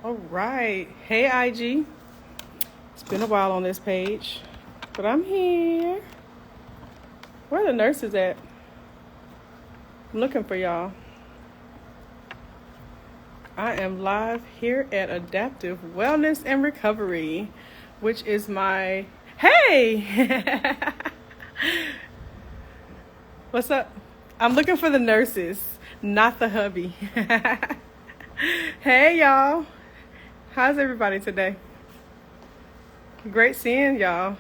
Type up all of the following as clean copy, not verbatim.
All right. Hey, IG. It's been a while on this page, but I'm here. Where are the nurses at? I'm looking for y'all. I am live here at Adaptive Wellness and Recovery, which is my... Hey! What's up? I'm looking for the nurses, not the hubby. Hey, y'all. How's everybody today? Great seeing y'all.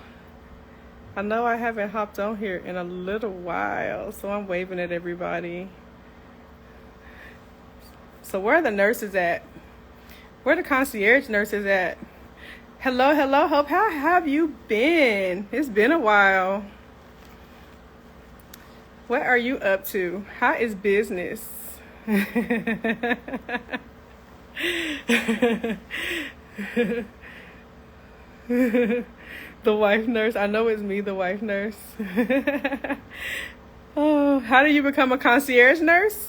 I know I haven't hopped on here in a little while, so I'm waving at everybody. So where are the nurses at? Where are the concierge nurses at? Hello, Hope. How have you been? It's been a while. What are you up to? How is business? The wife nurse. I know it's me, the wife nurse. Oh, how do you become a concierge nurse?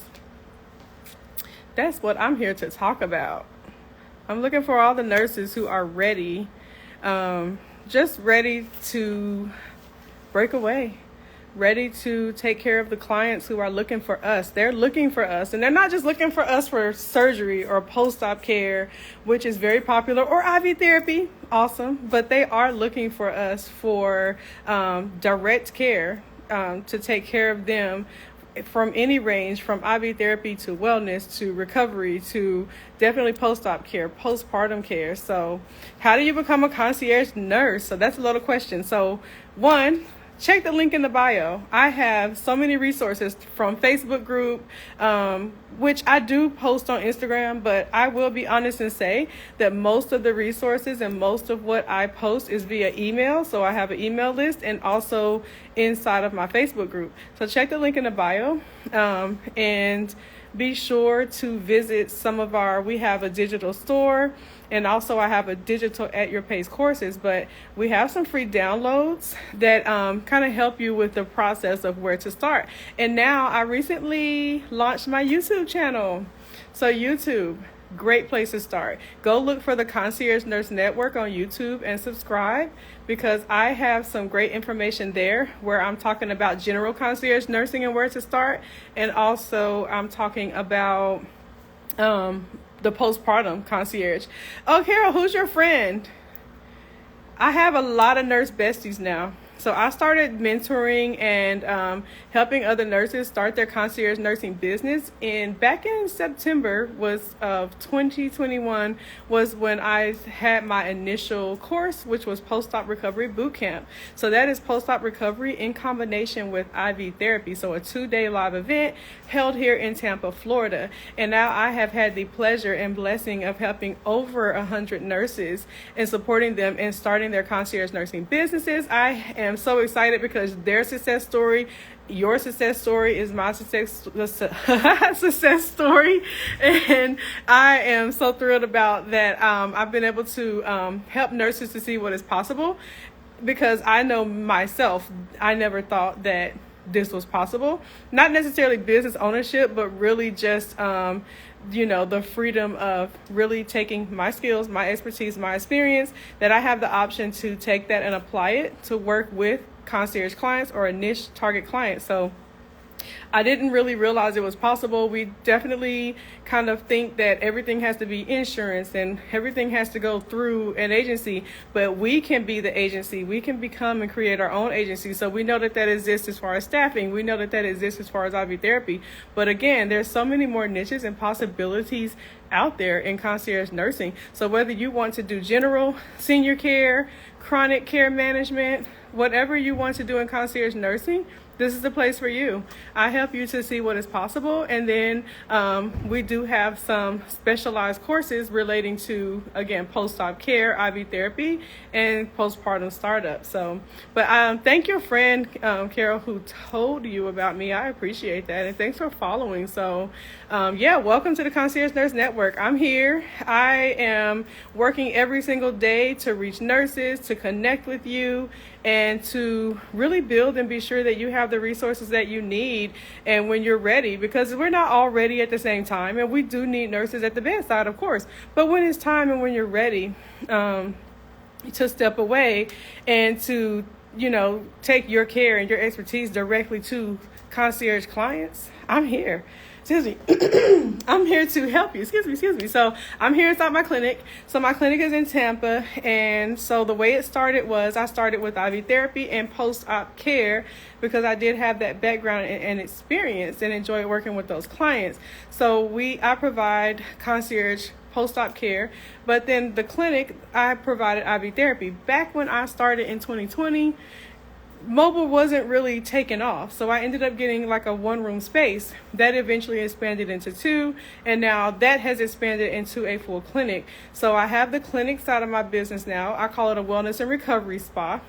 That's what I'm here to talk about. I'm looking for all the nurses who are ready, just ready to break away, ready to take care of the clients who are looking for us. They're looking for us, and they're not just looking for us for surgery or post-op care, which is very popular, or IV therapy, awesome, but they are looking for us for direct care, to take care of them from any range, from IV therapy to wellness to recovery to definitely post-op care, postpartum care. So how do you become a concierge nurse? So that's a lot of questions. So one, check the link in the bio. I have so many resources from Facebook group, which I do post on Instagram, but I will be honest and say that most of the resources and most of what I post is via email. So I have an email list and also inside of my Facebook group. So check the link in the bio, and be sure to visit some of we have a digital store, and also I have a digital at your pace courses, but we have some free downloads that kind of help you with the process of where to start. And now I recently launched my YouTube channel. So YouTube, great place to start. Go look for the Concierge Nurse Network on YouTube and subscribe, because I have some great information there where I'm talking about general concierge nursing and where to start. And also I'm talking about the postpartum concierge. Oh, Carol, who's your friend? I have a lot of nurse besties now. So I started mentoring and helping other nurses start their concierge nursing business. And back in September of 2021 was when I had my initial course, which was post-op recovery boot camp. So that is post-op recovery in combination with IV therapy. So a 2-day live event held here in Tampa, Florida. And now I have had the pleasure and blessing of helping over 100 nurses and supporting them in starting their concierge nursing businesses. I am so excited because their success story, your success story, is my success story, and I am so thrilled about that. I've been able to help nurses to see what is possible, because I know myself, I never thought that this was possible. Not necessarily business ownership, but really just the freedom of really taking my skills, my expertise, my experience, that I have the option to take that and apply it to work with concierge clients or a niche target client. So I didn't really realize it was possible. We definitely kind of think that everything has to be insurance and everything has to go through an agency, but we can be the agency. We can become and create our own agency. So we know that exists as far as staffing. We know that exists as far as IV therapy. But again, there's so many more niches and possibilities out there in concierge nursing. So whether you want to do general, senior care, chronic care management, whatever you want to do in concierge nursing, this is the place for you. I help you to see what is possible. And then we do have some specialized courses relating to, again, post-op care, IV therapy, and postpartum startup. So, but thank your friend, Carol, who told you about me. I appreciate that. And thanks for following. So, welcome to the Concierge Nurse Network. I'm here. I am working every single day to reach nurses, to connect with you, and to really build and be sure that you have the resources that you need and when you're ready, because we're not all ready at the same time, and we do need nurses at the bedside, of course, but when it's time and when you're ready to step away and to take your care and your expertise directly to concierge clients, I'm here. Excuse me. I'm here to help you. Excuse me. So I'm here inside my clinic. So my clinic is in Tampa. And so the way it started was I started with IV therapy and post-op care because I did have that background and experience and enjoyed working with those clients. So I provide concierge post-op care, but then the clinic, I provided IV therapy. Back when I started in 2020, mobile wasn't really taken off. So I ended up getting like a 1-room space that eventually expanded into 2. And now that has expanded into a full clinic. So I have the clinic side of my business now. I call it a wellness and recovery spa,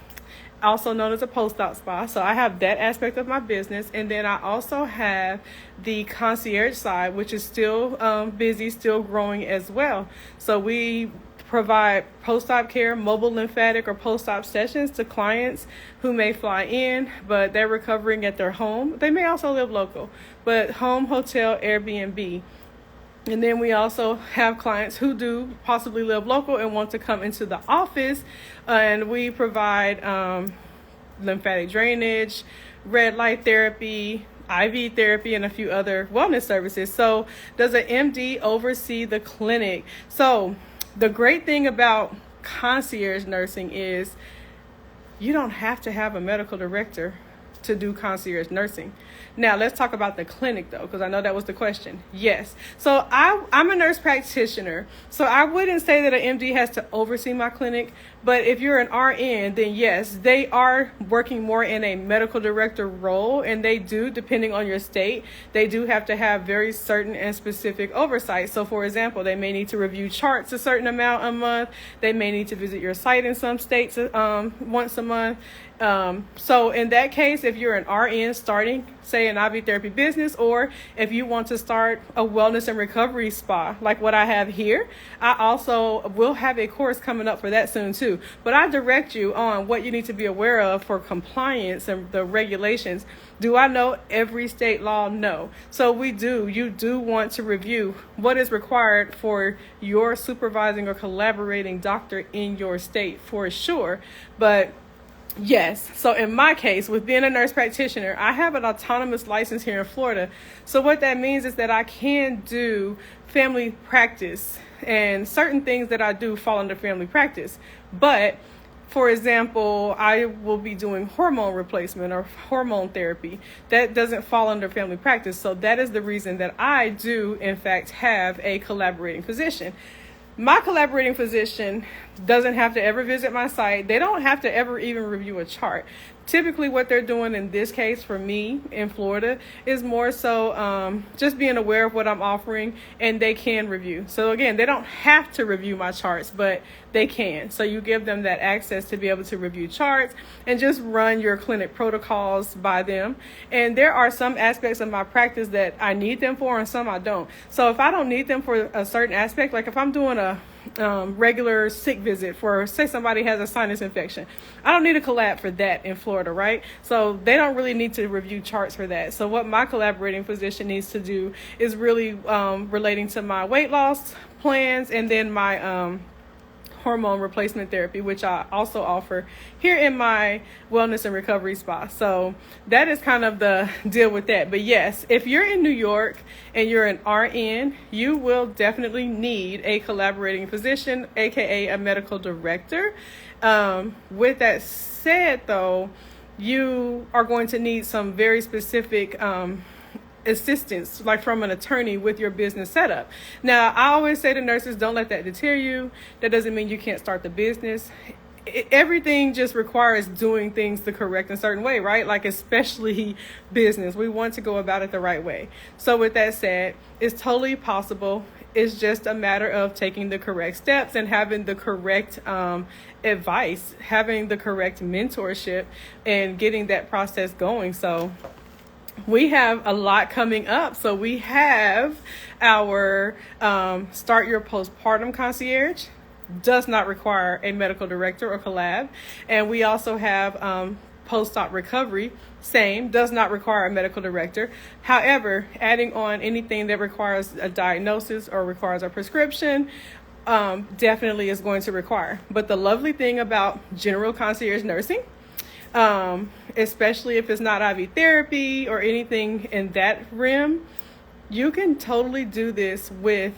also known as a post-op spa. So I have that aspect of my business. And then I also have the concierge side, which is still busy, still growing as well. So we provide post-op care, mobile lymphatic or post-op sessions to clients who may fly in, but they're recovering at their home. They may also live local, but home, hotel, Airbnb. And then we also have clients who do possibly live local and want to come into the office, and we provide lymphatic drainage, red light therapy, IV therapy, and a few other wellness services. So does an MD oversee the clinic? So the great thing about concierge nursing is you don't have to have a medical director to do concierge nursing. Now, let's talk about the clinic, though, because I know that was the question. Yes. So I'm a nurse practitioner, so I wouldn't say that an MD has to oversee my clinic. But if you're an RN, then yes, they are working more in a medical director role, and they do, depending on your state, they do have to have very certain and specific oversight. So, for example, they may need to review charts a certain amount a month. They may need to visit your site in some states once a month. So in that case, if you're an RN starting, say, an IV therapy business, or if you want to start a wellness and recovery spa like what I have here, I also will have a course coming up for that soon too. But I direct you on what you need to be aware of for compliance and the regulations. Do I know every state law? No. So you do want to review what is required for your supervising or collaborating doctor in your state for sure. But yes. So in my case, with being a nurse practitioner, I have an autonomous license here in Florida. So what that means is that I can do family practice, and certain things that I do fall under family practice. But for example, I will be doing hormone replacement or hormone therapy. That doesn't fall under family practice. So that is the reason that I do, in fact, have a collaborating physician. My collaborating physician doesn't have to ever visit my site. They don't have to ever even review a chart. Typically what they're doing in this case for me in Florida is more so just being aware of what I'm offering, and they can review. So again, they don't have to review my charts, but they can. So you give them that access to be able to review charts and just run your clinic protocols by them. And there are some aspects of my practice that I need them for and some I don't. So if I don't need them for a certain aspect, like if I'm doing a regular sick visit for, say, somebody has a sinus infection, I don't need a collab for that in Florida, right? So they don't really need to review charts for that. So what my collaborating physician needs to do is really relating to my weight loss plans, and then my hormone replacement therapy, which I also offer here in my wellness and recovery spa. So that is kind of the deal with that. But yes, if you're in New York and you're an RN, you will definitely need a collaborating physician, aka a medical director. With that said, though, you are going to need some very specific assistance, like from an attorney, with your business setup. Now, I always say to nurses, don't let that deter you. That doesn't mean you can't start the business. Everything just requires doing things the correct and certain way, right? Like especially business, we want to go about it the right way. So with that said, it's totally possible. It's just a matter of taking the correct steps and having the correct advice, having the correct mentorship, and getting that process going. So we have a lot coming up. So we have our Start Your Postpartum Concierge. does not require a medical director or collab. And we also have post-op recovery, same, does not require a medical director. However, adding on anything that requires a diagnosis or requires a prescription definitely is going to require. But the lovely thing about general concierge nursing, especially if it's not IV therapy or anything in that realm, you can totally do this with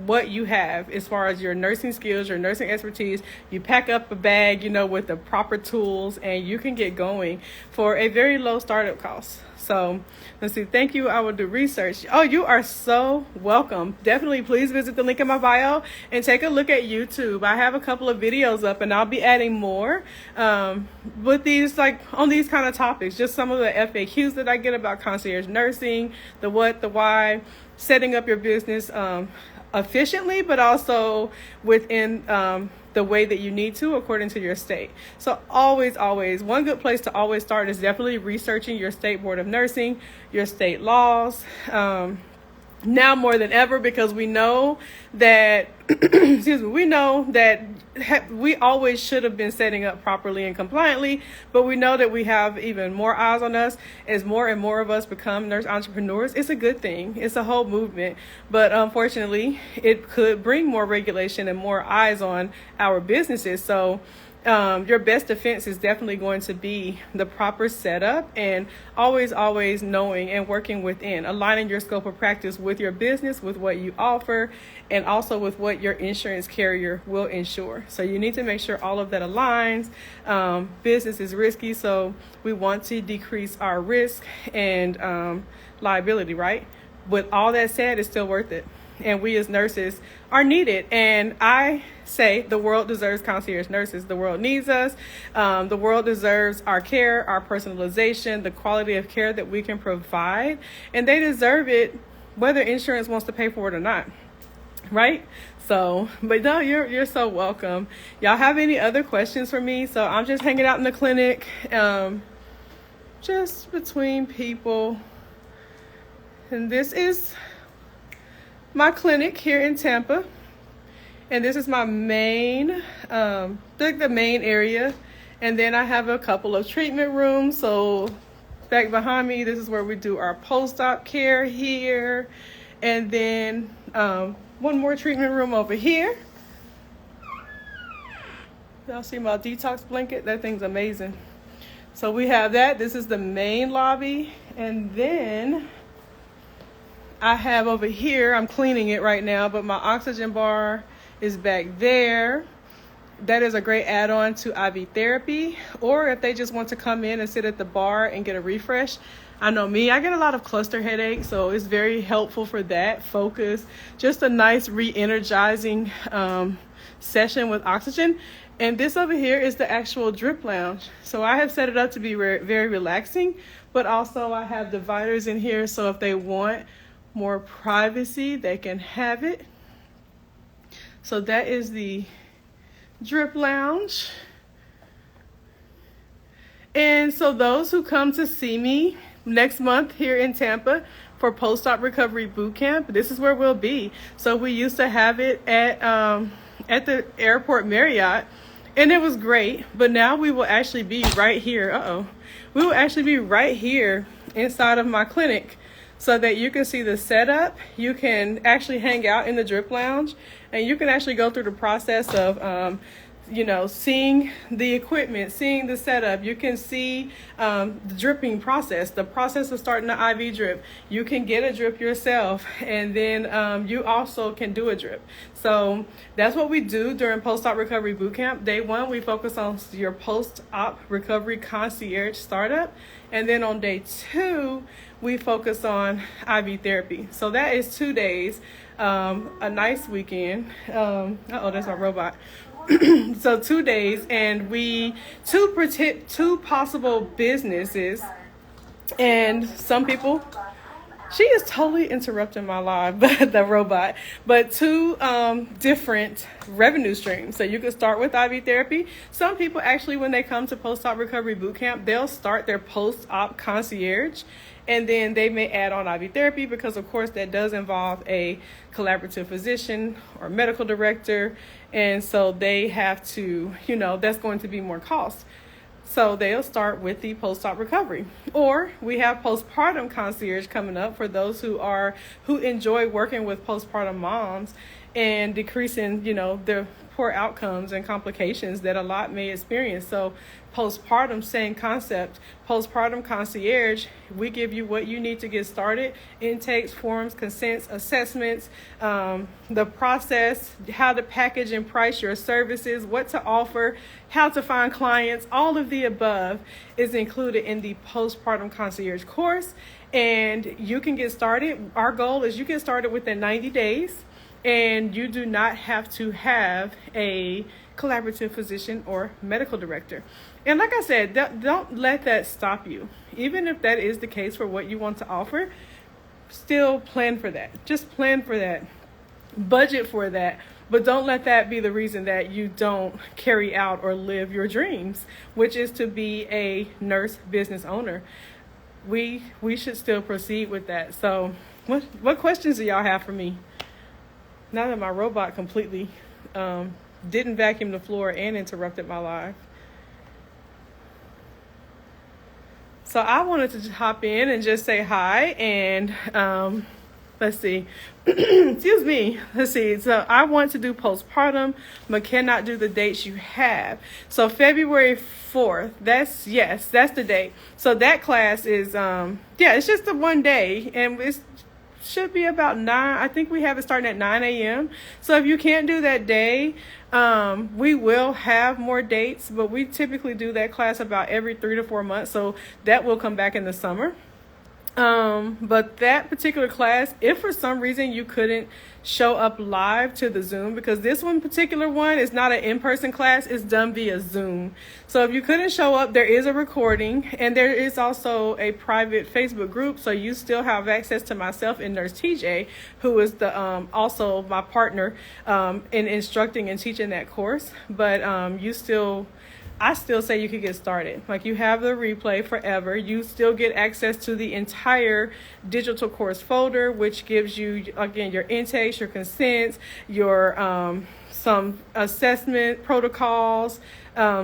what you have as far as your nursing skills, your nursing expertise. You pack up a bag, with the proper tools, and you can get going for a very low startup cost. So let's see. Thank you. I will do research. Oh, you are so welcome. Definitely please visit the link in my bio and take a look at YouTube. I have a couple of videos up, and I'll be adding more with these, on these kind of topics. Just some of the FAQs that I get about concierge nursing, the what, the why, setting up your business efficiently, but also within the way that you need to according to your state. So always, one good place to always start is definitely researching your state board of nursing, your state laws. Now more than ever, because we know that we always should have been setting up properly and compliantly, but we know that we have even more eyes on us as more and more of us become nurse entrepreneurs. It's a good thing. It's a whole movement, but unfortunately it could bring more regulation and more eyes on our businesses. So your best defense is definitely going to be the proper setup, and always knowing and working within, aligning your scope of practice with your business, with what you offer, and also with what your insurance carrier will insure. So you need to make sure all of that aligns. Business is risky, so we want to decrease our risk and liability, right? With all that said, it's still worth it. And we as nurses are needed. And I say the world deserves concierge nurses. The world needs us. The world deserves our care, our personalization, the quality of care that we can provide. And they deserve it whether insurance wants to pay for it or not. Right? So, but no, you're so welcome. Y'all have any other questions for me? So I'm just hanging out in the clinic, just between people. And this is my clinic here in Tampa, and this is my main the main area, and then I have a couple of treatment rooms. So back behind me, this is where we do our post-op care here, and then one more treatment room over here. Y'all see my detox blanket? That thing's amazing. So we have that. This is the main lobby, and then I have over here, I'm cleaning it right now, but my oxygen bar is back there. That is a great add-on to IV therapy, or if they just want to come in and sit at the bar and get a refresh. I know me, I get a lot of cluster headaches, so it's very helpful for that focus. Just a nice re-energizing session with oxygen. And this over here is the actual drip lounge. So I have set it up to be very relaxing, but also I have dividers in here, so if they want more privacy, they can have it. So that is the drip lounge. And so those who come to see me next month here in Tampa for post-op recovery boot camp, this is where we'll be. So we used to have it at the airport Marriott, and it was great, but now we will actually be right here. We will actually be right here inside of my clinic, so that you can see the setup. You can actually hang out in the drip lounge, and you can actually go through the process of, seeing the equipment, seeing the setup. You can see the dripping process, the process of starting the IV drip. You can get a drip yourself, and then you also can do a drip. So that's what we do during post-op recovery bootcamp. Day one, we focus on your post-op recovery concierge startup. And then on day two, we focus on IV therapy. So that is 2 days, a nice weekend. That's our robot. So 2 days, and two possible businesses, and some people She is totally interrupting my live, but the robot. But two different revenue streams. So you can start with IV therapy. Some people actually, when they come to post-op recovery boot camp, they'll start their post-op concierge, and then they may add on IV therapy because, of course, that does involve a collaborative physician or medical director. And so they have to, that's going to be more cost. So they'll start with the post-op recovery. Or we have postpartum concierge coming up for those who enjoy working with postpartum moms and decreasing, their poor outcomes and complications that a lot may experience. So postpartum, same concept. Postpartum concierge, we give you what you need to get started: intakes, forms, consents, assessments, the process, how to package and price your services, what to offer, how to find clients. All of the above is included in the postpartum concierge course, and you can get started. Our goal is you get started within 90 days, and you do not have to have a collaborative physician or medical director. And like I said, don't let that stop you. Even if that is the case for what you want to offer, still plan for that. Just plan for that. Budget for that. But don't let that be the reason that you don't carry out or live your dreams, which is to be a nurse business owner. We should still proceed with that. So what questions do y'all have for me? Now that my robot completely didn't vacuum the floor and interrupted my live. So I wanted to hop in and just say hi and let's see. Excuse me. Let's see. So I want to do postpartum, but cannot do the dates you have. So February 4th, that's the date. So that class is, it's just a one day, and it's should be about 9. I think we have it starting at 9 a.m. So if you can't do that day, we will have more dates, but we typically do that class about every 3 to 4 months. So that will come back in the summer. But that particular class, if for some reason you couldn't show up live to the Zoom, because this one particular one is not an in-person class, it's done via Zoom. So if you couldn't show up, there is a recording, and there is also a private Facebook group. So you still have access to myself and Nurse TJ, who is the also my partner in instructing and teaching that course. But I still say you could get started. Like, you have the replay forever. You still get access to the entire digital course folder, which gives you, again, your intakes, your consents, your some assessment protocols,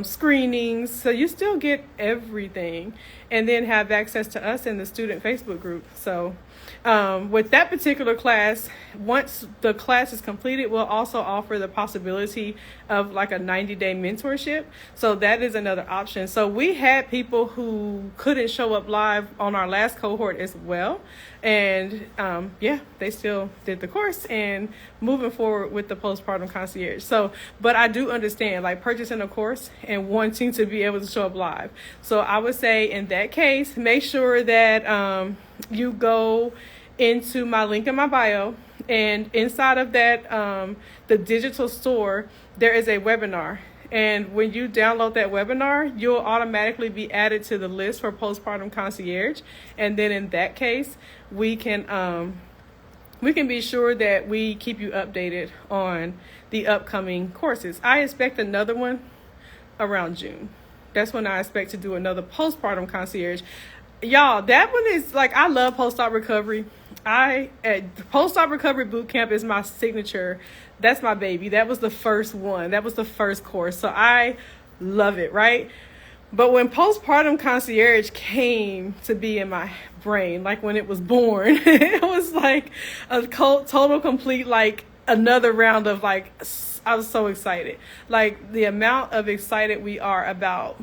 screenings. So you still get everything, and then have access to us in the student Facebook group. So with that particular class, once the class is completed, we'll also offer the possibility of like a 90-day mentorship. So that is another option. So we had people who couldn't show up live on our last cohort as well. And they still did the course and moving forward with the postpartum concierge. So, but I do understand, like, purchasing a course and wanting to be able to show up live. So I would say in that case, make sure that you go into my link in my bio, and inside of that, the digital store, there is a webinar. And when you download that webinar, you'll automatically be added to the list for postpartum concierge. And then in that case, we can be sure that we keep you updated on the upcoming courses. I expect another one around June. That's when I expect to do another postpartum concierge. Y'all, that one is like, I love post-op recovery. Post-op recovery boot camp is my signature. That's my baby. That was the first one. That was the first course. So I love it, right? But when postpartum concierge came to be in my brain, like when it was born, it was like a total complete, like another round of like, I was so excited. Like the amount of excited we are about,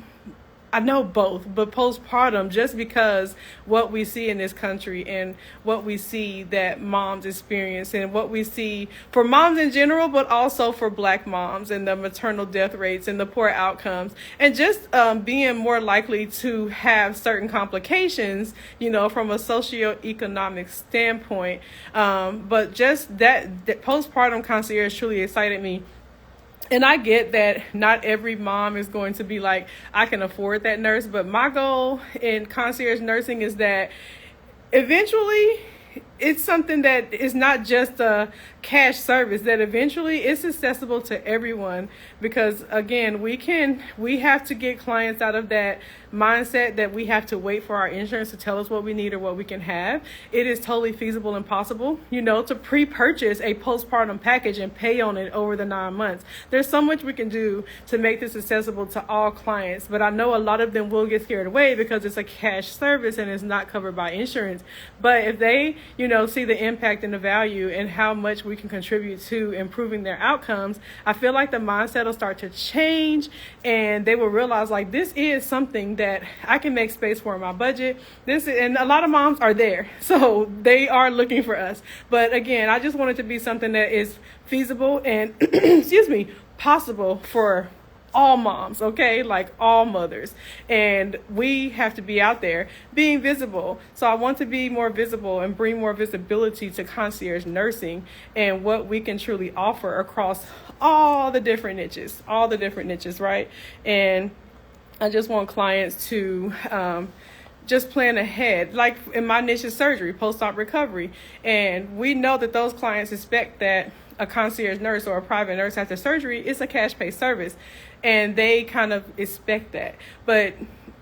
I know both, but postpartum, just because what we see in this country and what we see that moms experience and what we see for moms in general, but also for Black moms and the maternal death rates and the poor outcomes, and just being more likely to have certain complications, from a socioeconomic standpoint. But just that postpartum concierge truly excited me. And I get that not every mom is going to be like, I can afford that nurse. But my goal in concierge nursing is that eventually it's something that is not just a cash service, that eventually it's accessible to everyone, because again, we have to get clients out of that mindset that we have to wait for our insurance to tell us what we need or what we can have. It is totally feasible and possible, to pre-purchase a postpartum package and pay on it over the 9 months. There's so much we can do to make this accessible to all clients, but I know a lot of them will get scared away because it's a cash service and it's not covered by insurance. But if they, see the impact and the value and how much we can contribute to improving their outcomes, I feel like the mindset will start to change, and they will realize like, this is something that I can make space for in my budget. And a lot of moms are there, so they are looking for us. But again, I just want it to be something that is feasible and possible for all moms, okay? Like all mothers. And we have to be out there being visible. So I want to be more visible and bring more visibility to concierge nursing and what we can truly offer across all the different niches, right? And I just want clients to just plan ahead. Like in my niche is surgery, post-op recovery. And we know that those clients expect that a concierge nurse or a private nurse after surgery is a cash pay service. And they kind of expect that. But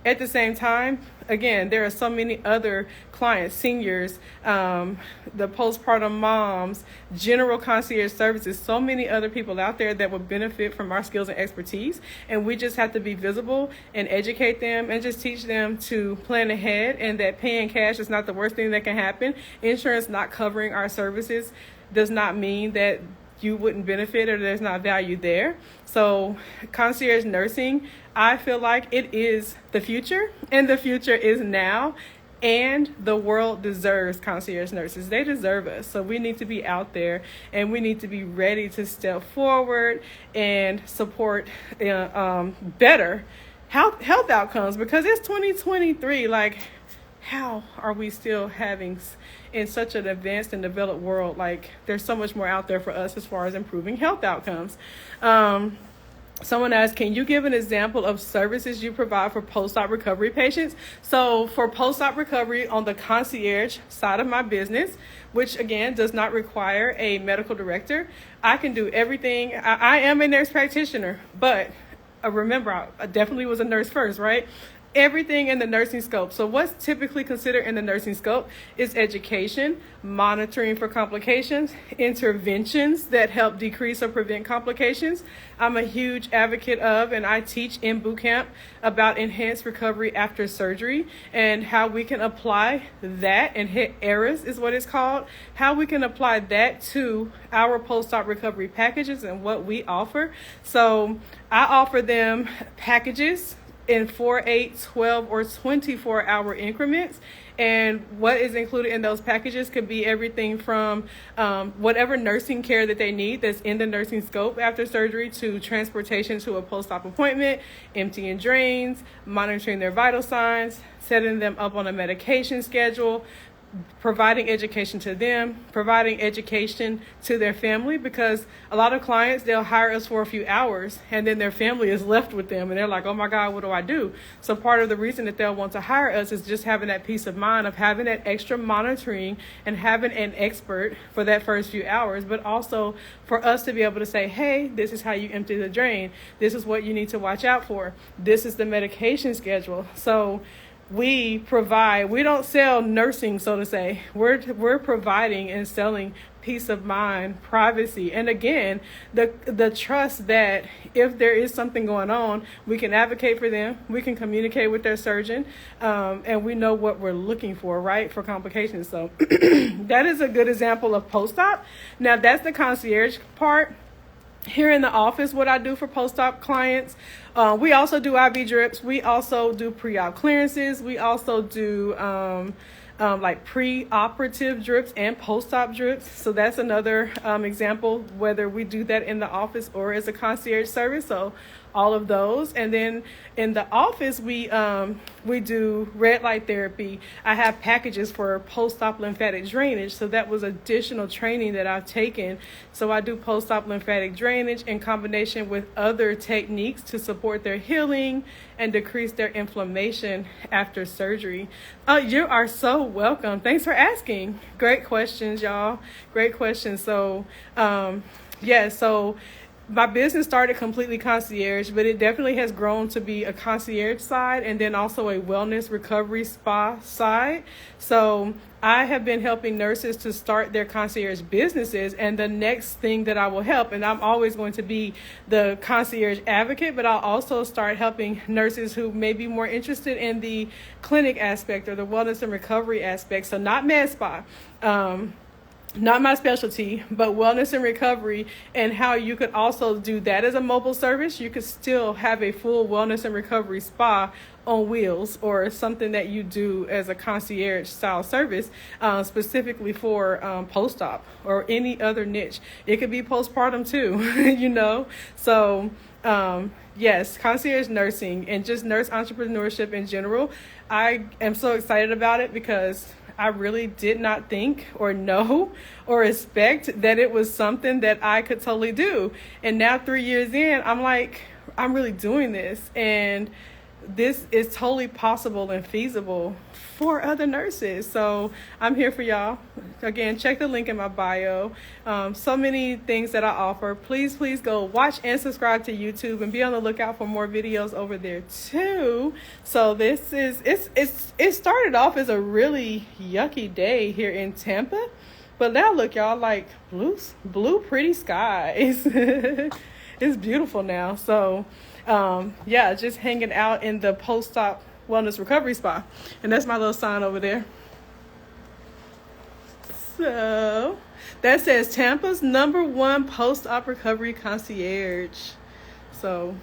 at the same time, again, there are so many other clients, seniors, the postpartum moms, general concierge services, so many other people out there that would benefit from our skills and expertise. And we just have to be visible and educate them and just teach them to plan ahead, and that paying cash is not the worst thing that can happen. Insurance not covering our services does not mean that you wouldn't benefit or there's not value there. So concierge nursing, I feel like it is the future, and the future is now, and the world deserves concierge nurses. They deserve us. So we need to be out there, and we need to be ready to step forward and support better health outcomes, because it's 2023. Like, how are we still having, in such an advanced and developed world, like there's so much more out there for us as far as improving health outcomes. Someone asked, can you give an example of services you provide for post-op recovery patients? So for post-op recovery on the concierge side of my business, which again does not require a medical director, I can do everything. I am a nurse practitioner, but remember, I definitely was a nurse first, right? Everything in the nursing scope. So what's typically considered in the nursing scope is education, monitoring for complications, interventions that help decrease or prevent complications. I'm a huge advocate of, and I teach in boot camp about enhanced recovery after surgery and how we can apply that, and hit errors is what it's called, how we can apply that to our post-op recovery packages and what we offer. So I offer them packages in 4, 8, 12, or 24-hour increments. And what is included in those packages could be everything from whatever nursing care that they need that's in the nursing scope after surgery, to transportation to a post-op appointment, emptying drains, monitoring their vital signs, setting them up on a medication schedule, providing education to them, providing education to their family, because a lot of clients, they'll hire us for a few hours and then their family is left with them and they're like, oh my God, what do I do? So part of the reason that they'll want to hire us is just having that peace of mind of having that extra monitoring and having an expert for that first few hours, but also for us to be able to say, hey, this is how you empty the drain. This is what you need to watch out for. This is the medication schedule. So we don't sell nursing, so to say. We're providing and selling peace of mind, privacy, and again, the trust that if there is something going on, we can advocate for them, we can communicate with their surgeon, and we know what we're looking for, right, for complications. So that is a good example of post-op. Now, that's the concierge part. Here in the office, what I do for post-op clients, we also do IV drips. We also do pre-op clearances. We also do like pre-operative drips and post-op drips. So that's another example, whether we do that in the office or as a concierge service. So all of those. And then in the office, we do red light therapy. I have packages for post-op lymphatic drainage. So that was additional training that I've taken. So I do post-op lymphatic drainage in combination with other techniques to support their healing and decrease their inflammation after surgery. You are so welcome. Thanks for asking. Great questions, y'all. Great questions. So, so my business started completely concierge, but it definitely has grown to be a concierge side and then also a wellness recovery spa side. So I have been helping nurses to start their concierge businesses, and the next thing that I will help, and I'm always going to be the concierge advocate, but I'll also start helping nurses who may be more interested in the clinic aspect or the wellness and recovery aspect. So not med spa. Not my specialty, but wellness and recovery, and how you could also do that as a mobile service. You could still have a full wellness and recovery spa on wheels, or something that you do as a concierge style service, specifically for post-op or any other niche. It could be postpartum too, So yes, concierge nursing and just nurse entrepreneurship in general. I am so excited about it because I really did not think or know or expect that it was something that I could totally do. And now 3 years in, I'm like, I'm really doing this. And this is totally possible and feasible for other nurses. So I'm here for y'all. Again, check the link in my bio. So many things that I offer. Please go watch and subscribe to YouTube and be on the lookout for more videos over there too. So this is, it started off as a really yucky day here in Tampa, but now look, y'all, like blue pretty skies. It's beautiful now. So just hanging out in the post-op wellness recovery spa. And that's my little sign over there. So that says Tampa's #1 post-op recovery concierge. So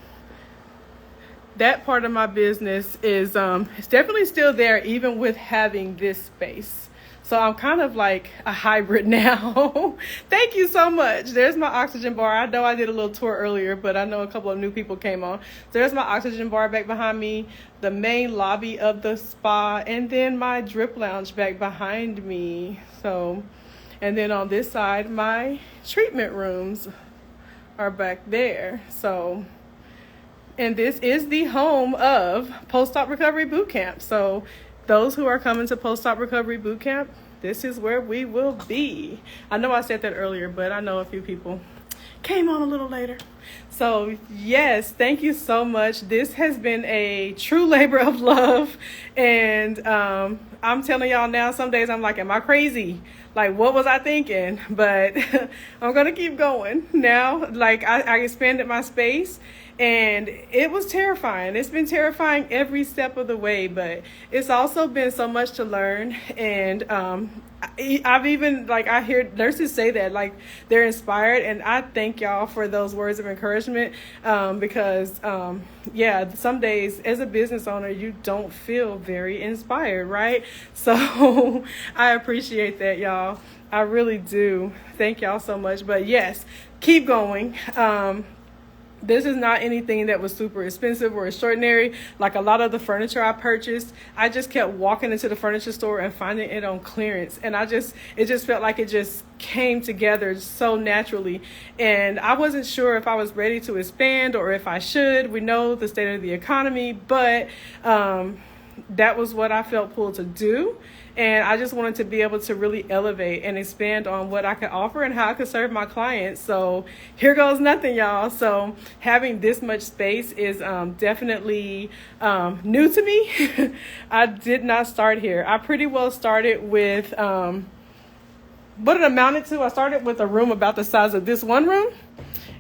that part of my business is it's definitely still there, even with having this space. So I'm kind of like a hybrid now. Thank you so much. There's my oxygen bar. I know I did a little tour earlier, but I know a couple of new people came on. So there's my oxygen bar back behind me, the main lobby of the spa, and then my drip lounge back behind me. So, and then on this side, my treatment rooms are back there. So, and this is the home of Post-Op Recovery Bootcamp. So those who are coming to Post-Op Recovery Bootcamp, this is where we will be. I know I said that earlier, but I know a few people came on a little later. So yes, thank you so much. This has been a true labor of love. And I'm telling y'all now, some days I'm like, am I crazy? Like, what was I thinking? But I'm going to keep going now. Like, I expanded my space. And it was terrifying. It's been terrifying every step of the way, but it's also been so much to learn. And I've even, like, I hear nurses say that, like, they're inspired. And I thank y'all for those words of encouragement, because, some days as a business owner, you don't feel very inspired, right? So I appreciate that, y'all. I really do. Thank y'all so much. But yes, keep going. This is not anything that was super expensive or extraordinary. Like a lot of the furniture I purchased, I just kept walking into the furniture store and finding it on clearance. And it just felt like it just came together so naturally. And I wasn't sure if I was ready to expand or if I should. We know the state of the economy, but that was what I felt pulled to do. And I just wanted to be able to really elevate and expand on what I could offer and how I could serve my clients. So here goes nothing, y'all. So having this much space is definitely new to me. I did not start here. I pretty well started with what it amounted to. I started with a room about the size of this one room.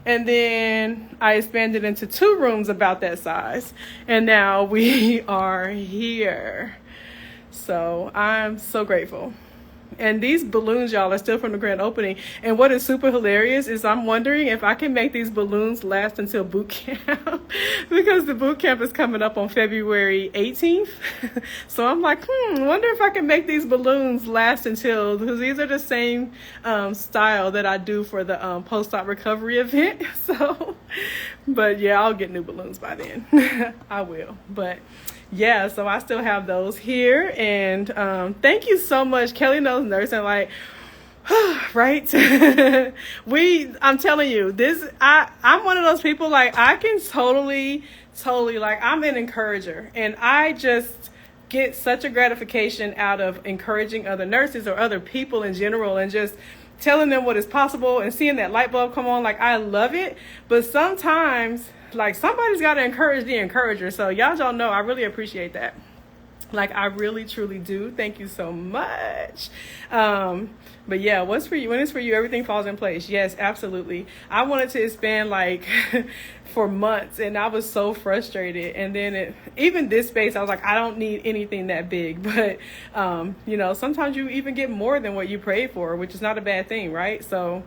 And then I expanded into 2 rooms about that size. And now we are here. So I'm so grateful. And these balloons, y'all, are still from the grand opening. And what is super hilarious is I'm wondering if I can make these balloons last until boot camp because the boot camp is coming up on February 18th. So I'm like, wonder if I can make these balloons last until, because these are the same style that I do for the post-op recovery event. So, but yeah, I'll get new balloons by then. I will. But yeah, so I still have those here. And thank you so much. Kelly knows nursing, like, right? I'm telling you, I'm one of those people, like, I can totally, like, I'm an encourager. And I just get such a gratification out of encouraging other nurses or other people in general and just telling them what is possible and seeing that light bulb come on. Like, I love it. But sometimes, like, somebody's got to encourage the encourager. So y'all know I really appreciate that. Like, I really, truly do. Thank you so much. But yeah, what's for you? When it's for you, everything falls in place. Yes, absolutely. I wanted to expand like for months, and I was so frustrated. And then even this space, I was like, I don't need anything that big. But, you know, sometimes you even get more than what you prayed for, which is not a bad thing, right? So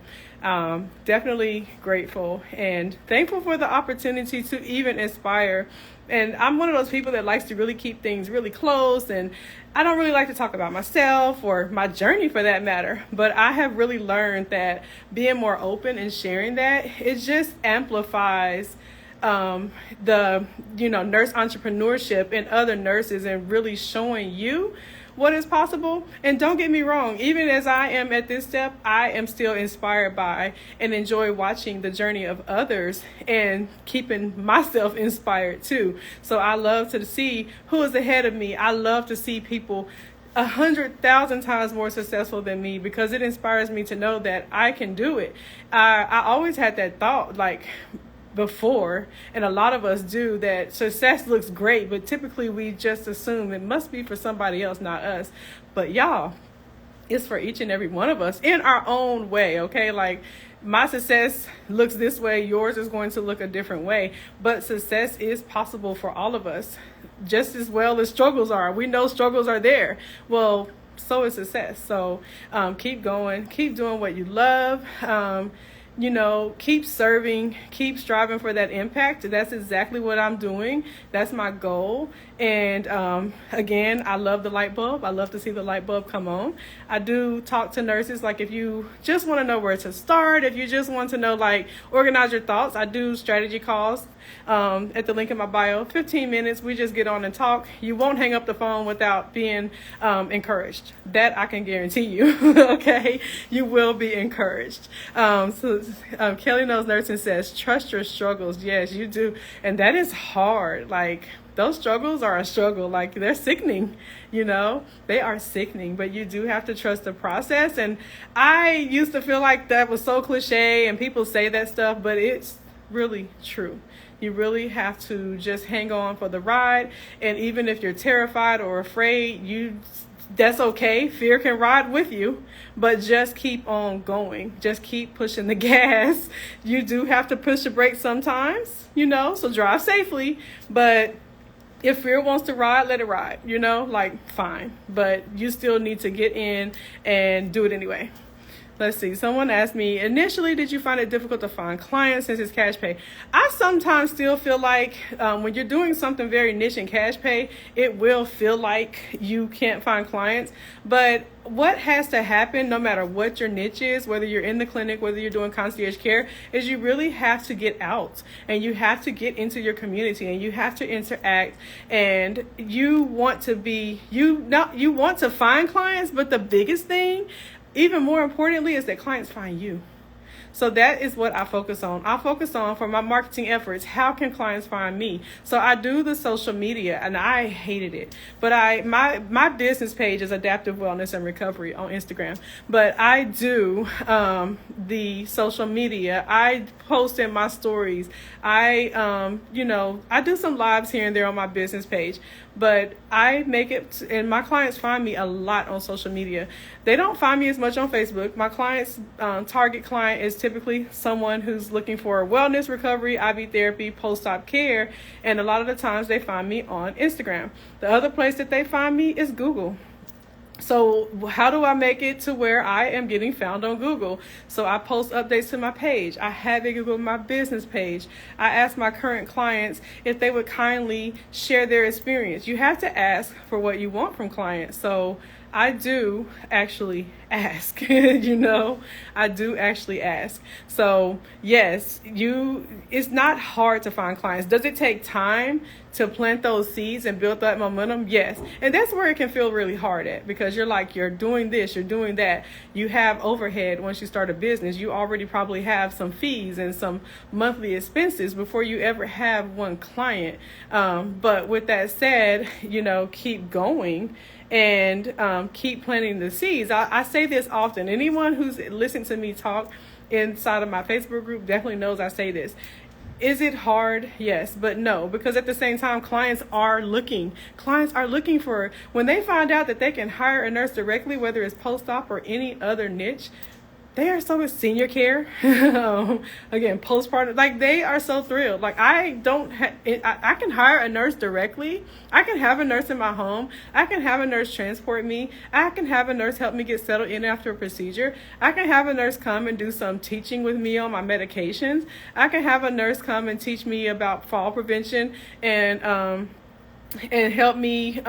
definitely grateful and thankful for the opportunity to even inspire. And I'm one of those people that likes to really keep things really close, and I don't really like to talk about myself or my journey for that matter. But I have really learned that being more open and sharing that, it just amplifies the, you know, nurse entrepreneurship and other nurses, and really showing you what is possible. And don't get me wrong, even as I am at this step, I am still inspired by and enjoy watching the journey of others and keeping myself inspired too. So I love to see who is ahead of me. I love to see people 100,000 times more successful than me, because it inspires me to know that I can do it. I always had that thought, like, before, and a lot of us do, that success looks great, but typically we just assume it must be for somebody else, not us. But y'all, it's for each and every one of us in our own way, okay? Like, my success looks this way, yours is going to look a different way, but success is possible for all of us, just as well as struggles are. We know struggles are there. Well, so is success. So keep going, keep doing what you love. You know, keep serving, keep striving for that impact. That's exactly what I'm doing. That's my goal. And again, I love the light bulb. I love to see the light bulb come on. I do talk to nurses, like if you just want to know where to start, if you just want to know, like, organize your thoughts, I do strategy calls at the link in my bio. 15 minutes, we just get on and talk. You won't hang up the phone without being encouraged. That I can guarantee you. Okay, you will be encouraged. Kelly Knows Nursing says, trust your struggles. Yes, you do. And that is hard. Like, those struggles are a struggle. Like, they're sickening, you know, they are sickening, but you do have to trust the process. And I used to feel like that was so cliche and people say that stuff, but it's really true. You really have to just hang on for the ride. And even if you're terrified or afraid, that's okay. Fear can ride with you, but just keep on going. Just keep pushing the gas. You do have to push the brakes sometimes, you know, so drive safely. But if fear wants to ride, let it ride, you know, like, fine. But you still need to get in and do it anyway. Let's see. Someone asked me, initially, did you find it difficult to find clients since it's cash pay? I sometimes still feel like when you're doing something very niche and cash pay, it will feel like you can't find clients. But what has to happen, no matter what your niche is, whether you're in the clinic, whether you're doing concierge care, is you really have to get out and you have to get into your community and you have to interact, and you want to find clients. But the biggest thing, even more importantly, is that clients find you. So that is what I focus on. I focus on, for my marketing efforts, how can clients find me? So I do the social media, and I hated it. But my business page is Adaptive Wellness and Recovery on Instagram. But I do the social media. I post in my stories. I do some lives here and there on my business page. But I make it, and my clients find me a lot on social media. They don't find me as much on Facebook. My client's target client is typically someone who's looking for wellness, recovery, IV therapy, post-op care, and a lot of the times they find me on Instagram. The other place that they find me is Google. So how do I make it to where I am getting found on Google? So I post updates to my page. I have a Google My Business page. I ask my current clients if they would kindly share their experience. You have to ask for what you want from clients. So I do actually ask. I do actually ask. So yes, it's not hard to find clients. Does it take time to plant those seeds and build that momentum? Yes. And that's where it can feel really hard at, because you're doing this, you're doing that. You have overhead. Once you start a business, you already probably have some fees and some monthly expenses before you ever have one client. But with that said, keep going and keep planting the seeds. I say this often. Anyone who's listened to me talk inside of my Facebook group definitely knows I say this. Is it hard? Yes, but no, because at the same time, clients are looking for, when they find out that they can hire a nurse directly, whether it's post-op or any other niche, they are so with senior care, again, postpartum, like they are so thrilled. Like I can hire a nurse directly. I can have a nurse in my home. I can have a nurse transport me. I can have a nurse help me get settled in after a procedure. I can have a nurse come and do some teaching with me on my medications. I can have a nurse come and teach me about fall prevention and help me,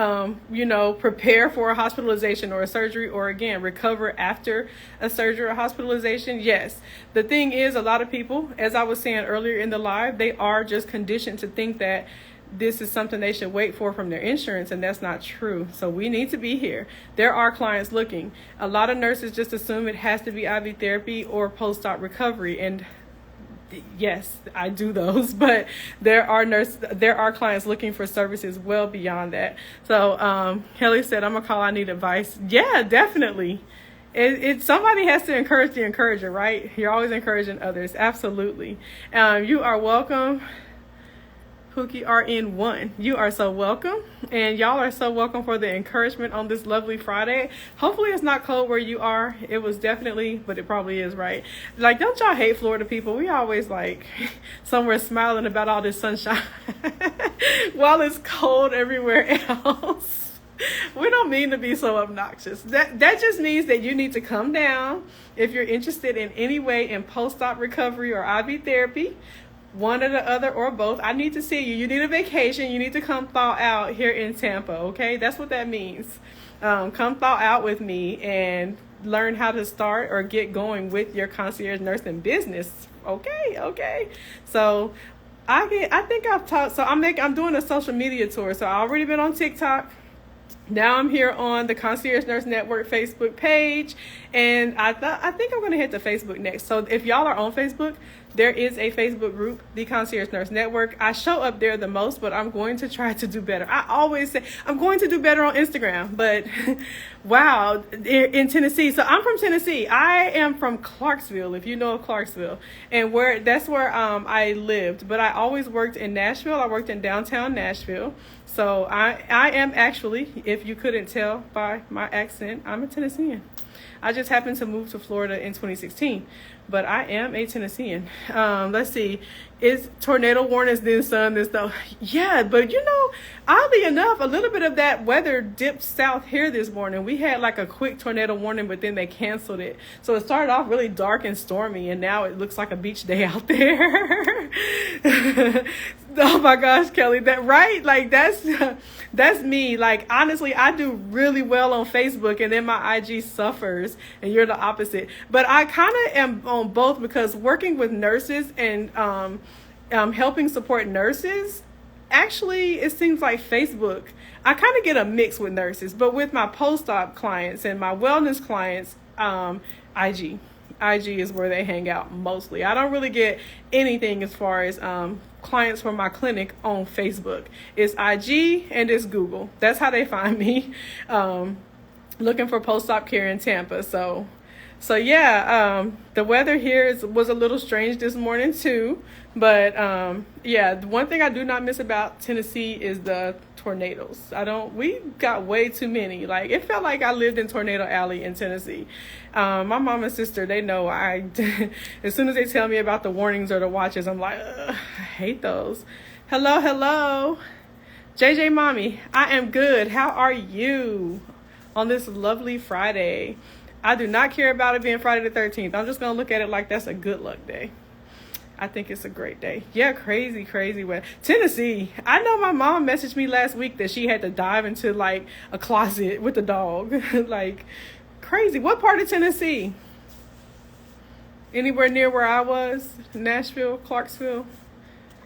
prepare for a hospitalization or a surgery, or again, recover after a surgery or hospitalization. Yes. The thing is, a lot of people, as I was saying earlier in the live, they are just conditioned to think that this is something they should wait for from their insurance, and that's not true. So we need to be here. There are clients looking. A lot of nurses just assume it has to be IV therapy or post-op recovery, and yes, I do those, but there are clients looking for services well beyond that. So Kelly said, I'm gonna call, I need advice. Yeah, definitely. Somebody has to encourage the encourager, right? You're always encouraging others. Absolutely. You are welcome. Pookie RN1, you are so welcome, and y'all are so welcome for the encouragement on this lovely Friday. Hopefully it's not cold where you are. It was definitely, but it probably is, right? Like, don't y'all hate Florida people? We always like somewhere smiling about all this sunshine while it's cold everywhere else. We don't mean to be so obnoxious. That just means that you need to come down if you're interested in any way in post-op recovery or IV therapy. One or the other or both. I need to see you. You need a vacation. You need to come thaw out here in Tampa, okay? That's what that means. Come thaw out with me and learn how to start or get going with your concierge nursing business. Okay. So I think I've talked. So I'm doing a social media tour. So I've already been on TikTok. Now I'm here on the Concierge Nurse Network Facebook page, and I think I'm going to hit the Facebook next. So if y'all are on Facebook, there is a Facebook group, the Concierge Nurse Network. I show up there the most, but I'm going to try to do better. I always say I'm going to do better on Instagram, but wow, in Tennessee. So I'm from Tennessee. I am from Clarksville, if you know of Clarksville, and that's where I lived. But I always worked in Nashville. I worked in downtown Nashville. So I am actually, if you couldn't tell by my accent, I'm a Tennessean. I just happened to move to Florida in 2016, but I am a Tennessean. Let's see. Is tornado warnings then sun this though? Yeah, but oddly enough, a little bit of that weather dipped south here this morning. We had like a quick tornado warning, but then they canceled it. So it started off really dark and stormy, and now it looks like a beach day out there. Oh my gosh, Kelly, that right? Like that's me. Like honestly, I do really well on Facebook, and then my IG suffers, and you're the opposite. But I kind of am on both, because working with nurses and helping support nurses, actually, it seems like Facebook, I kind of get a mix with nurses, but with my post-op clients and my wellness clients, IG is where they hang out mostly. I don't really get anything as far as clients from my clinic on Facebook. It's IG and it's Google. That's how they find me, looking for post-op care in Tampa. So yeah, the weather here was a little strange this morning too. But yeah, the one thing I do not miss about Tennessee is the tornadoes. We got way too many. Like, it felt like I lived in Tornado Alley in Tennessee. My mom and sister, they know as soon as they tell me about the warnings or the watches, I'm like, I hate those. Hello. JJ Mommy, I am good. How are you on this lovely Friday? I do not care about it being Friday the 13th. I'm just going to look at it like that's a good luck day. I think it's a great day. Yeah, crazy weather. Tennessee. I know my mom messaged me last week that she had to dive into like a closet with a dog. Like, Crazy. What part of Tennessee? Anywhere near where I was? Nashville, Clarksville?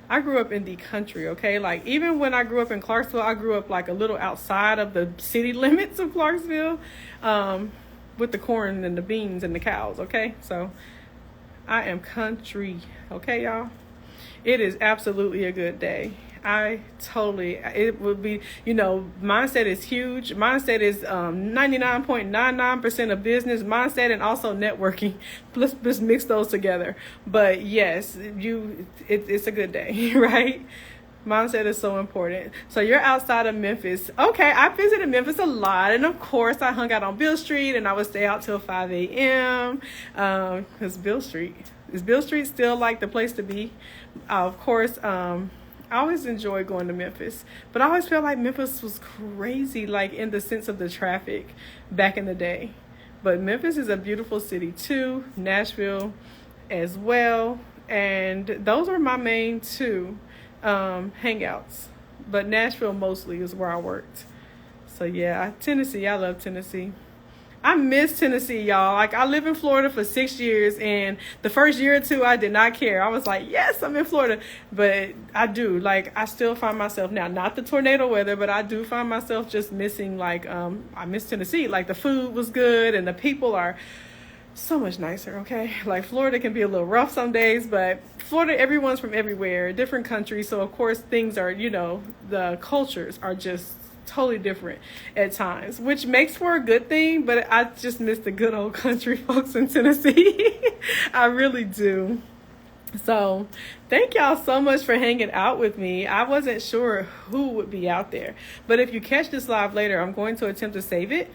I grew up in the country, okay? Like, even when I grew up in Clarksville, I grew up like a little outside of the city limits of Clarksville, with the corn and the beans and the cows, okay? So I am country, okay, y'all? It is absolutely a good day. It would be, mindset is huge. Mindset is 99.99% of business mindset and also networking. Let's just mix those together. But yes, it's a good day, right? Mindset is so important. So you're outside of Memphis. Okay, I visited Memphis a lot. And of course, I hung out on Beale Street and I would stay out till 5 a.m. Because is Beale Street still like the place to be? Of course, I always enjoy going to Memphis, but I always felt like Memphis was crazy, like in the sense of the traffic back in the day. But Memphis is a beautiful city too, Nashville as well. And those are my main two hangouts. But Nashville mostly is where I worked. So yeah, Tennessee, I love Tennessee. I miss Tennessee, y'all. Like, I live in Florida for 6 years, and the first year or two, I did not care. I was like, yes, I'm in Florida. But I do. Like, I still find myself now, not the tornado weather, but I do find myself just missing, like, I miss Tennessee. Like, the food was good, and the people are so much nicer, okay? Like, Florida can be a little rough some days, but Florida, everyone's from everywhere, different countries. So, of course, things are, the cultures are just totally different at times, which makes for a good thing, but I just miss the good old country folks in Tennessee. I really do. So thank y'all so much for hanging out with me. I wasn't sure who would be out there, but if you catch this live later, I'm going to attempt to save it.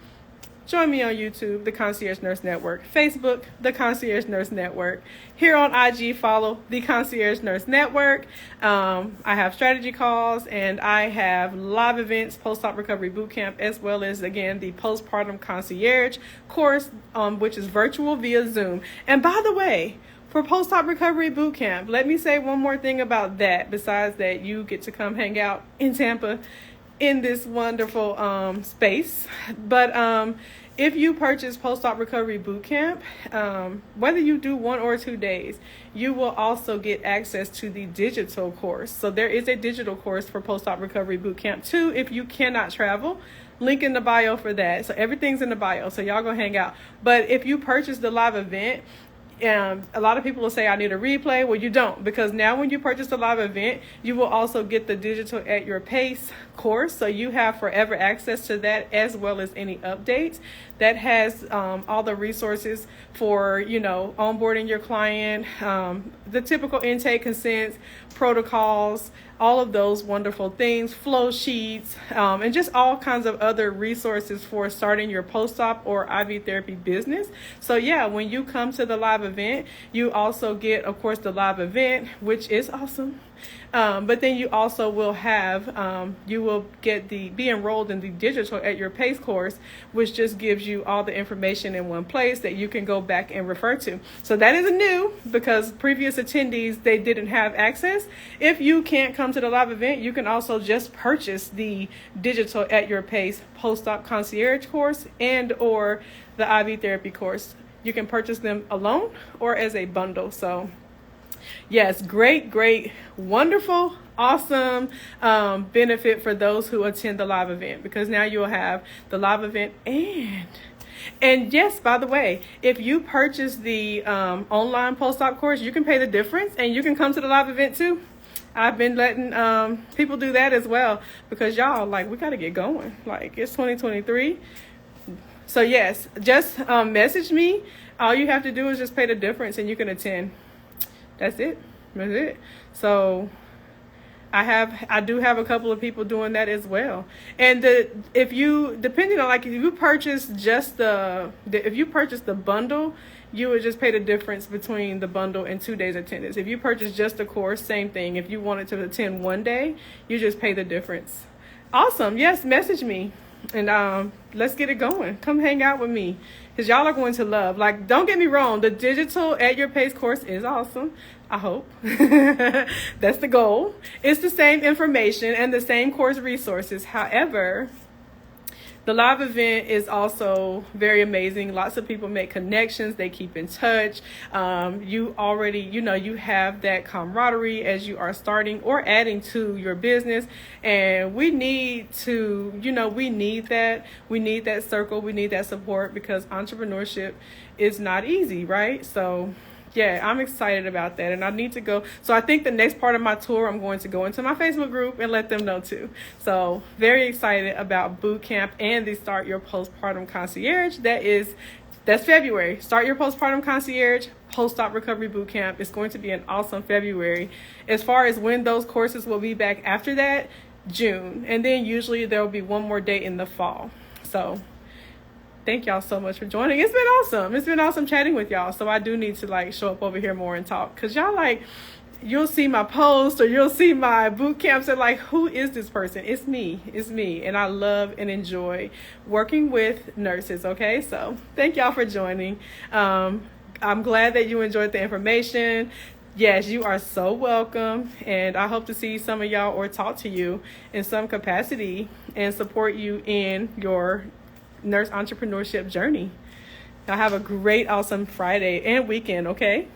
Join me on YouTube, The Concierge Nurse Network, Facebook, The Concierge Nurse Network. Here on IG, follow The Concierge Nurse Network. I have strategy calls and I have live events, post-op recovery bootcamp, as well as, again, the postpartum concierge course, which is virtual via Zoom. And by the way, for post-op recovery bootcamp, let me say one more thing about that, besides that you get to come hang out in Tampa in this wonderful space. But if you purchase post-op recovery bootcamp, whether you do 1 or 2 days, you will also get access to the digital course. So there is a digital course for post-op recovery bootcamp too, if you cannot travel. Link in the bio for that. So everything's in the bio, so y'all go hang out. But if you purchase the live event, a lot of people will say, I need a replay. Well, you don't, because now when you purchase the live event, you will also get the digital at your pace course. So you have forever access to that, as well as any updates. That has all the resources for, onboarding your client, the typical intake consents, protocols, all of those wonderful things, flow sheets, and just all kinds of other resources for starting your post-op or IV therapy business. So yeah, when you come to the live event, you also get, of course, the live event, which is awesome. But then you also will have, you will be enrolled in the digital at your pace course, which just gives you all the information in one place that you can go back and refer to. So that is new, because previous attendees, they didn't have access. If you can't come to the live event, you can also just purchase the digital at your pace post-op concierge course and or the IV therapy course. You can purchase them alone or as a bundle. So yes, great, wonderful, awesome benefit for those who attend the live event, because now you'll have the live event and yes, by the way, if you purchase the online post-op course, you can pay the difference and you can come to the live event too. I've been letting people do that as well, because y'all, like, we got to get going. Like, it's 2023. So yes, just message me. All you have to do is just pay the difference and you can attend. That's it. So I do have a couple of people doing that as well. And if you purchase just if you purchase the bundle, you would just pay the difference between the bundle and 2 days attendance. If you purchase just the course, same thing. If you wanted to attend 1 day, you just pay the difference. Awesome. Yes, message me. And let's get it going. Come hang out with me, because y'all are going to love. Like, don't get me wrong, the digital at your pace course is awesome. I hope. That's the goal. It's the same information and the same course resources. However, The live event is also very amazing. Lots of people make connections. They keep in touch. You already, you have that camaraderie as you are starting or adding to your business. And we need to, we need that. We need that circle. We need that support because entrepreneurship is not easy, right? So yeah, I'm excited about that, and I need to go. So I think the next part of my tour, I'm going to go into my Facebook group and let them know too. So very excited about boot camp and the Start Your Postpartum Concierge. That's February. Start Your Postpartum Concierge, Post-Op Recovery Boot Camp. It's going to be an awesome February. As far as when those courses will be back after that, June. And then usually there will be one more date in the fall. So thank y'all so much for joining. It's been awesome. It's been awesome chatting with y'all. So I do need to show up over here more and talk. Because y'all you'll see my post or you'll see my boot camps and who is this person? It's me. It's me. And I love and enjoy working with nurses. Okay. So thank y'all for joining. I'm glad that you enjoyed the information. Yes, you are so welcome. And I hope to see some of y'all or talk to you in some capacity and support you in your nurse entrepreneurship journey. Y'all have a great, awesome Friday and weekend, okay?